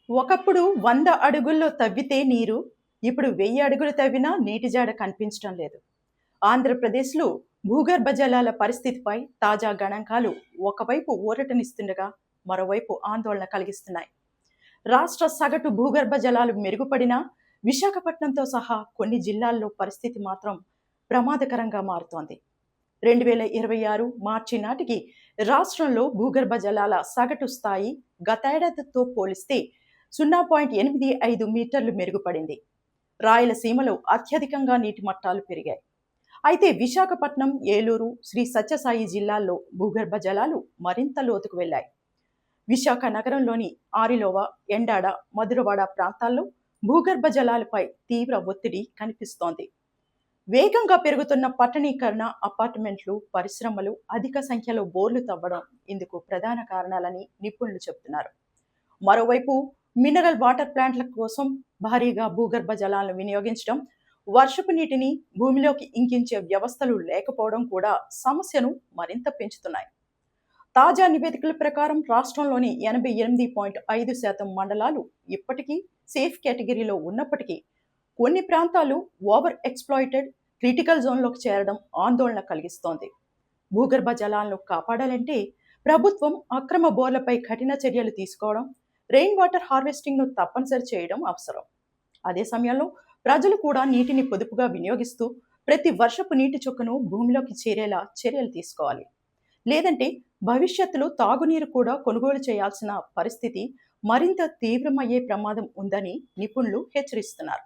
ఒకప్పుడు 100 అడుగుల్లో తవ్వితే నీరు, ఇప్పుడు 1000 అడుగులు తవ్వినా నీటి జాడ కనిపించడం లేదు. ఆంధ్రప్రదేశ్లో భూగర్భ జలాల పరిస్థితిపై తాజా గణాంకాలు ఒకవైపు ఊరటనిస్తుండగా మరోవైపు ఆందోళన కలిగిస్తున్నాయి. రాష్ట్ర సగటు భూగర్భ జలాలు మెరుగుపడినా విశాఖపట్నంతో సహా కొన్ని జిల్లాల్లో పరిస్థితి మాత్రం ప్రమాదకరంగా మారుతోంది. 2026 మార్చి నాటికి రాష్ట్రంలో భూగర్భ జలాల సగటు స్థాయి గతేడాదితో పోలిస్తే 0.85 మీటర్లు మెరుగుపడింది. రాయలసీమలో అత్యధికంగా నీటి మట్టాలు పెరిగాయి. అయితే విశాఖపట్నం, ఏలూరు, శ్రీ సత్యసాయి జిల్లాల్లో భూగర్భ జలాలు మరింత లోతుకు వెళ్లాయి. విశాఖ నగరంలోని ఆరిలోవ, ఎండాడ, మధురవాడ ప్రాంతాల్లో భూగర్భ జలాలపై తీవ్ర ఒత్తిడి కనిపిస్తోంది. వేగంగా పెరుగుతున్న పట్టణీకరణ, అపార్ట్మెంట్లు, పరిశ్రమలు, అధిక సంఖ్యలో బోర్లు తవ్వడం ఇందుకు ప్రధాన కారణాలని నిపుణులు చెబుతున్నారు. మరోవైపు మినరల్ వాటర్ ప్లాంట్ల కోసం భారీగా భూగర్భ జలాలను వినియోగించడం, వర్షపు నీటిని భూమిలోకి ఇంకించే వ్యవస్థలు లేకపోవడం కూడా సమస్యను మరింత పెంచుతున్నాయి. తాజా నివేదికల ప్రకారం రాష్ట్రంలోని 88.5% మండలాలు ఇప్పటికీ సేఫ్ కేటగిరీలో ఉన్నప్పటికీ కొన్ని ప్రాంతాలు ఓవర్ ఎక్స్‌ప్లాయిటెడ్, క్రిటికల్ జోన్లోకి చేరడం ఆందోళన కలిగిస్తోంది. భూగర్భ జలాలను కాపాడాలంటే ప్రభుత్వం అక్రమ బోర్లపై కఠిన చర్యలు తీసుకోవడం, రెయిన్ వాటర్ హార్వెస్టింగ్ను తప్పనిసరి చేయడం అవసరం. అదే సమయంలో ప్రజలు కూడా నీటిని పొదుపుగా వినియోగిస్తూ ప్రతి వర్షపు నీటి చుక్కను భూమిలోకి చేరేలా చర్యలు తీసుకోవాలి. లేదంటే భవిష్యత్తులో తాగునీరు కూడా కొనుగోలు చేయాల్సిన పరిస్థితి మరింత తీవ్రమయ్యే ప్రమాదం ఉందని నిపుణులు హెచ్చరిస్తున్నారు.